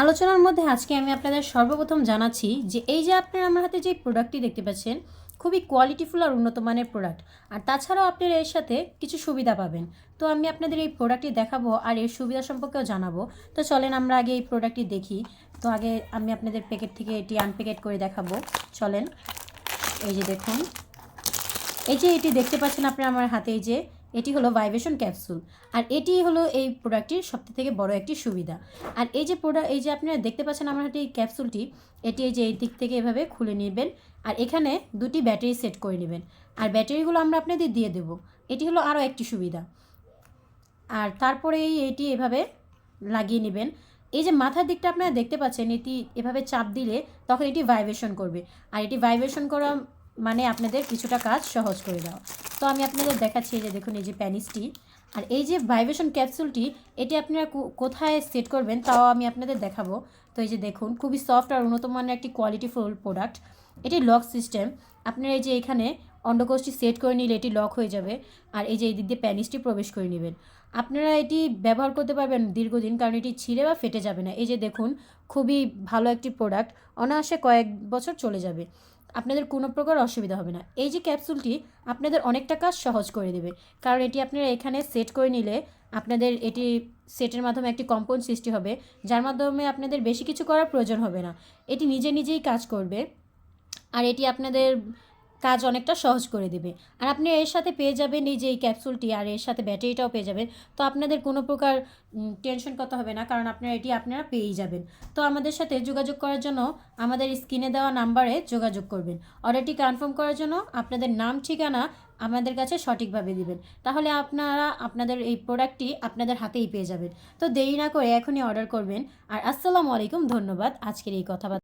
আলোচনার মধ্যে আজকে আমি আপনাদের সর্বপ্রথম জানাচ্ছি যে এই যে আপনারা আমার হাতে যে প্রোডাক্টটি দেখতে পাচ্ছেন খুবই কোয়ালিটিফুল আর উন্নত মানের প্রোডাক্ট। আর তাছাড়াও আপনারা এর সাথে কিছু সুবিধা পাবেন। তো আমি আপনাদের এই প্রোডাক্টটি দেখাবো আর এর সুবিধা সম্পর্কেও জানাবো। তো চলেন আমরা আগে এই প্রোডাক্টটি দেখি। তো আগে আমি আপনাদের প্যাকেট থেকে এটি আনপ্যাকেট করে দেখাবো। চলেন, এই যে দেখুন, এই যে এটি দেখতে পাচ্ছেন আপনারা আমার হাতে, এই যে এটি হলো ভাইব্রেশন ক্যাপসুল। আর এটি হলো এই প্রোডাক্টটির সবথেকে বড় একটি সুবিধা। আর এই যে এই যে আপনারা দেখতে পাচ্ছেন আমার হাতে এই ক্যাপসুলটি, এটি এই যে এই দিক থেকে এভাবে খুলে নেবেন আর এখানে দুটি ব্যাটারি সেট করে নেবেন। আর ব্যাটারিগুলো আমরা আপনাদের দিয়ে দেব। এটি হলো আরও একটি সুবিধা। আর তারপরে এটি এভাবে লাগিয়ে নেবেন। এই যে মাথার দিকটা আপনারা দেখতে পাচ্ছেন, এটি এভাবে চাপ দিলে তখন এটি ভাইব্রেশন করবে। আর এটি ভাইব্রেশন করা মানে আপনাদের কিছুটা কাজ সহজ করে দেওয়া। তো আমি আপনাদের দেখাচ্ছি, এই যে দেখুন এই যে প্যানিসটি। আর এই যে ভাইব্রেশন ক্যাপসুলটি, এটি আপনারা কোথায় সেট করবেন তাও আমি আপনাদের দেখাবো। তো এই যে দেখুন, খুবই সফট আর উন্নত মানের একটি কোয়ালিটিফুল প্রোডাক্ট। এটি লক সিস্টেম। আপনারা এই যে এখানে অন্ডকোষটি সেট করে নিলে এটি লক হয়ে যাবে। আর এই যে এই দিক দিয়ে প্যানিসটি প্রবেশ করে নেবেন। আপনারা এটি ব্যবহার করতে পারবেন দীর্ঘদিন, কারণ এটি ছিঁড়ে বা ফেটে যাবে না। এই যে দেখুন, খুবই ভালো একটি প্রোডাক্ট, অনায়াসে কয়েক বছর চলে যাবে, আপনাদের কোনো প্রকার অসুবিধা হবে না। এই যে ক্যাপসুলটি আপনাদের অনেকটা কাজ সহজ করে দেবে, কারণ এটি আপনারা এখানে সেট করে নিলে আপনাদের এটি সেটের মাধ্যমে একটি কম্পাউন্ড সৃষ্টি হবে, যার মাধ্যমে আপনাদের বেশি কিছু করার প্রয়োজন হবে না। এটি নিজে নিজেই কাজ করবে আর এটি আপনাদের কাজ অনেকটা সহজ করে দেবে। আর আপনি এর সাথে পেয়ে যাবেন এই যে এই ক্যাপসুলটি, আর এর সাথে ব্যাটারিটাও পেয়ে যাবেন। তো আপনাদের কোনো প্রকার টেনশন করতে হবে না, কারণ আপনারা পেয়েই যাবেন। তো আমাদের সাথে যোগাযোগ করার জন্য আমাদের স্ক্রিনে দেওয়া নাম্বারে যোগাযোগ করবেন। অর্ডারটি কনফার্ম করার জন্য আপনাদের নাম ঠিকানা আমাদের কাছে সঠিকভাবে দিবেন, তাহলে আপনারা আপনাদের এই প্রোডাক্টটি আপনাদের হাতেই পেয়ে যাবেন। তো দেরি না করে এখনই অর্ডার করবেন। আর আসসালামু আলাইকুম, ধন্যবাদ আজকের এই কথাবার্তা।